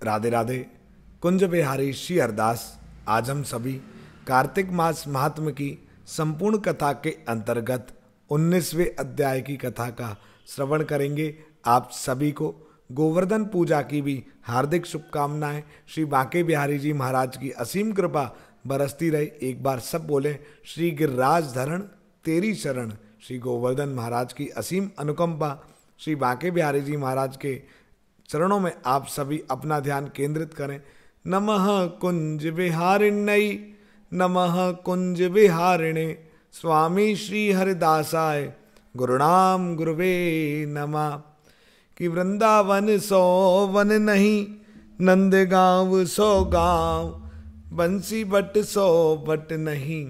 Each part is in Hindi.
राधे राधे। कुंज बिहारी श्री हरदास। आज हम सभी कार्तिक मास महात्म की संपूर्ण कथा के अंतर्गत 19वें अध्याय की कथा का श्रवण करेंगे। आप सभी को गोवर्धन पूजा की भी हार्दिक शुभकामनाएं। श्री बांके बिहारी जी महाराज की असीम कृपा बरसती रहे। एक बार सब बोलें, श्री गिरिराज धरण तेरी शरण। श्री गोवर्धन महाराज की असीम अनुकंपा। श्री बांके बिहारी जी महाराज के चरणों में आप सभी अपना ध्यान केंद्रित करें। नमः कुंज विहारिण्यै, नमः कुंज विहारिणे, स्वामी श्री हरिदासाय गुरुणाम गुरुवे नमः। कि वृंदावन सो वन नहीं, नंदगांव सो गांव, बंसी बट सो बट नहीं,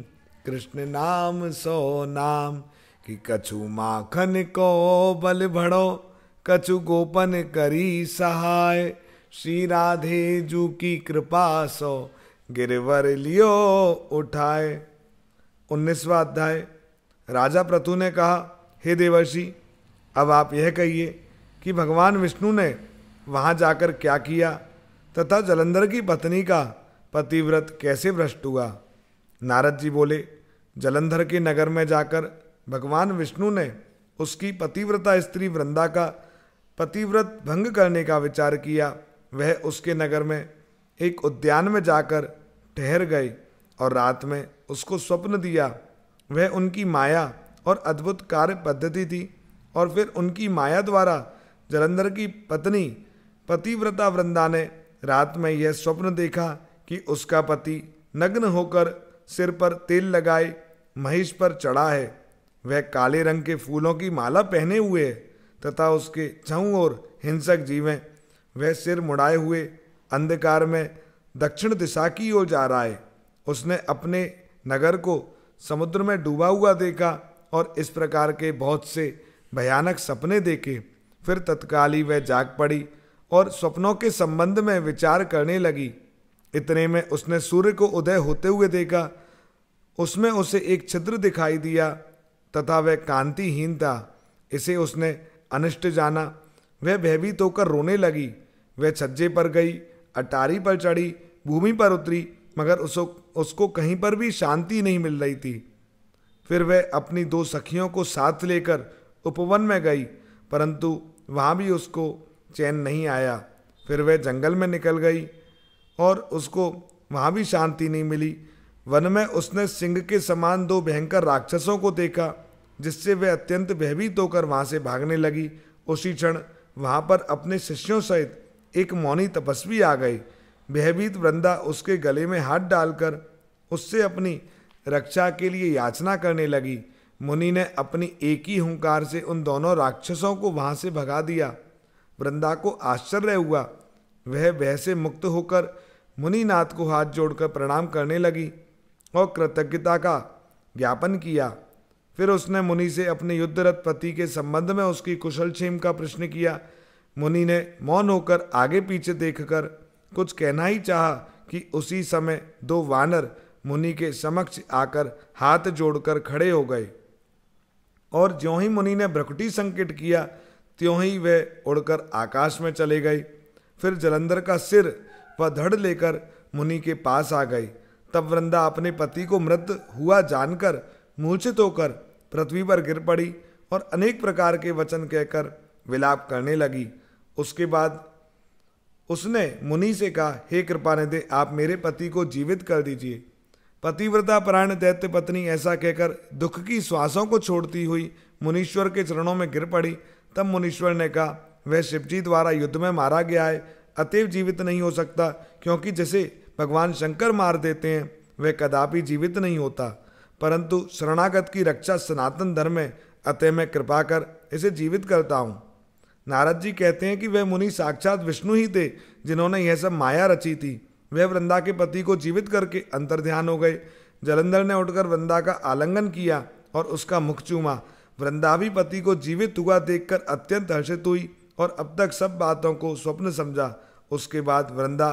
कृष्ण नाम सो नाम। कि कछु माखन को बल भड़ो, कछु गोपन करी सहाय, श्री राधे जू की कृपा सो गिरवर लियो उठाए। 19वां अध्याय। राजा प्रथु ने कहा, हे देवर्षि, अब आप यह कहिए कि भगवान विष्णु ने वहाँ जाकर क्या किया तथा जलंधर की पत्नी का पतिव्रत कैसे भ्रष्ट हुआ। नारद जी बोले, जलंधर के नगर में जाकर भगवान विष्णु ने उसकी पतिव्रता स्त्री वृंदा का पतिव्रत भंग करने का विचार किया। वह उसके नगर में एक उद्यान में जाकर ठहर गई और रात में उसको स्वप्न दिया। वह उनकी माया और अद्भुत कार्य पद्धति थी। और फिर उनकी माया द्वारा जलंधर की पत्नी पतिव्रता वृंदा ने रात में यह स्वप्न देखा कि उसका पति नग्न होकर सिर पर तेल लगाए महिष पर चढ़ा है। वह काले रंग के फूलों की माला पहने हुए है तथा उसके छहों ओर हिंसक जीव हैं। वह सिर मुड़ाए हुए अंधकार में दक्षिण दिशा की ओर जा रहा है। उसने अपने नगर को समुद्र में डूबा हुआ देखा और इस प्रकार के बहुत से भयानक सपने देखे। फिर तत्काल ही वह जाग पड़ी और स्वप्नों के संबंध में विचार करने लगी। इतने में उसने सूर्य को उदय होते हुए देखा। उसमें उसे एक छिद्र दिखाई दिया तथा वह कांतिहीन था। इसे उसने अनिष्ट जाना। वह भयभीत होकर रोने लगी। वह छज्जे पर गई, अटारी पर चढ़ी, भूमि पर उतरी, मगर उसको कहीं पर भी शांति नहीं मिल रही थी। फिर वह अपनी 2 सखियों को साथ लेकर उपवन में गई, परंतु वहाँ भी उसको चैन नहीं आया। फिर वह जंगल में निकल गई और उसको वहाँ भी शांति नहीं मिली। वन में उसने सिंह के समान 2 भयंकर राक्षसों को देखा, जिससे वह अत्यंत भयभीत होकर वहाँ से भागने लगी। उसी क्षण वहाँ पर अपने शिष्यों सहित एक मौनी तपस्वी आ गई। भयभीत वृंदा उसके गले में हाथ डालकर उससे अपनी रक्षा के लिए याचना करने लगी। मुनि ने अपनी एक ही हुंकार से उन दोनों राक्षसों को वहाँ से भगा दिया। वृंदा को आश्चर्य हुआ। वह भय से मुक्त होकर मुनिनाथ को हाथ जोड़कर प्रणाम करने लगी और कृतज्ञता का ज्ञापन किया। फिर उसने मुनि से अपने युद्धरत पति के संबंध में उसकी कुशल क्षेम का प्रश्न किया। मुनि ने मौन होकर आगे पीछे देखकर कुछ कहना ही चाहा कि उसी समय 2 वानर मुनि के समक्ष आकर हाथ जोड़कर खड़े हो गए और ज्यों ही मुनि ने भ्रकुटी संकेत किया त्यों ही वह उड़कर आकाश में चले गए। फिर जलंधर का सिर व धड़ लेकर मुनि के पास आ गई। तब वृंदा अपने पति को मृत हुआ जानकर मूर्छित होकर पृथ्वी पर गिर पड़ी और अनेक प्रकार के वचन कहकर विलाप करने लगी। उसके बाद उसने मुनि से कहा, हे कृपानिधि, आप मेरे पति को जीवित कर दीजिए। पतिव्रता परायण दैत्य पत्नी ऐसा कहकर दुख की श्वासों को छोड़ती हुई मुनीश्वर के चरणों में गिर पड़ी। तब मुनीश्वर ने कहा, वह शिवजी द्वारा युद्ध में मारा गया है, अतएव जीवित नहीं हो सकता, क्योंकि जिसे भगवान शंकर मार देते हैं वह कदापि जीवित नहीं होता। परंतु शरणागत की रक्षा सनातन धर्म है, अतः मैं कृपा कर इसे जीवित करता हूँ। नारद जी कहते हैं कि वह मुनि साक्षात विष्णु ही थे, जिन्होंने यह सब माया रची थी। वह वृंदा के पति को जीवित करके अंतर्ध्यान हो गए। जलंधर ने उठकर वृंदा का आलिंगन किया और उसका मुख चूमा। वृंदा भी पति को जीवित हुआ देखकर अत्यंत हर्षित हुई और अब तक सब बातों को स्वप्न समझा। उसके बाद वृंदा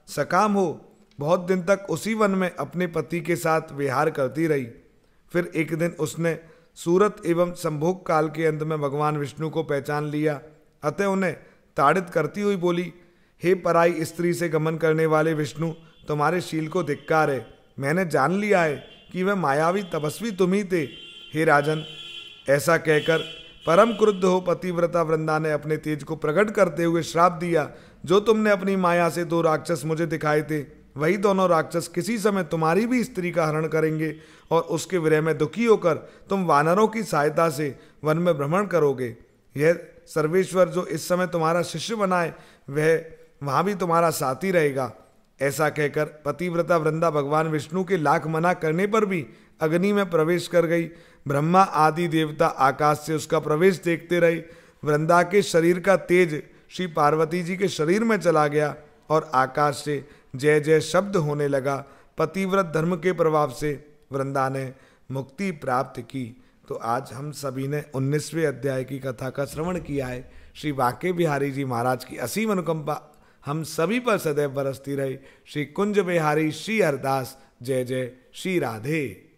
सकाम हो बहुत दिन तक उसी वन में अपने पति के साथ विहार करती रही। फिर एक दिन उसने सूरत एवं संभोग काल के अंत में भगवान विष्णु को पहचान लिया, अतः उन्हें ताड़ित करती हुई बोली, हे पराई स्त्री से गमन करने वाले विष्णु, तुम्हारे शील को धिक्कार है। मैंने जान लिया है कि वह मायावी तपस्वी तुम ही थे। हे राजन, ऐसा कहकर परम क्रुद्ध हो पतिव्रता वृंदा ने अपने तेज को प्रकट करते हुए श्राप दिया, जो तुमने अपनी माया से 2 राक्षस मुझे दिखाए थे, वही दोनों राक्षस किसी समय तुम्हारी भी स्त्री का हरण करेंगे और उसके विरह में दुखी होकर तुम वानरों की सहायता से वन में भ्रमण करोगे। यह सर्वेश्वर जो इस समय तुम्हारा शिष्य बनाए, वह वहाँ भी तुम्हारा साथी रहेगा। ऐसा कहकर पतिव्रता वृंदा भगवान विष्णु के लाख मना करने पर भी अग्नि में प्रवेश कर गई। ब्रह्मा आदि देवता आकाश से उसका प्रवेश देखते रहे। वृंदा के शरीर का तेज श्री पार्वती जी के शरीर में चला गया और आकाश से जय जय शब्द होने लगा। पतिव्रत धर्म के प्रभाव से वृंदा ने मुक्ति प्राप्त की। तो आज हम सभी ने 19वें अध्याय की कथा का श्रवण किया है। श्री बांके बिहारी जी महाराज की असीम अनुकंपा हम सभी पर सदैव बरसती रहे। श्री कुंज बिहारी श्री हरदास। जय जय श्री राधे।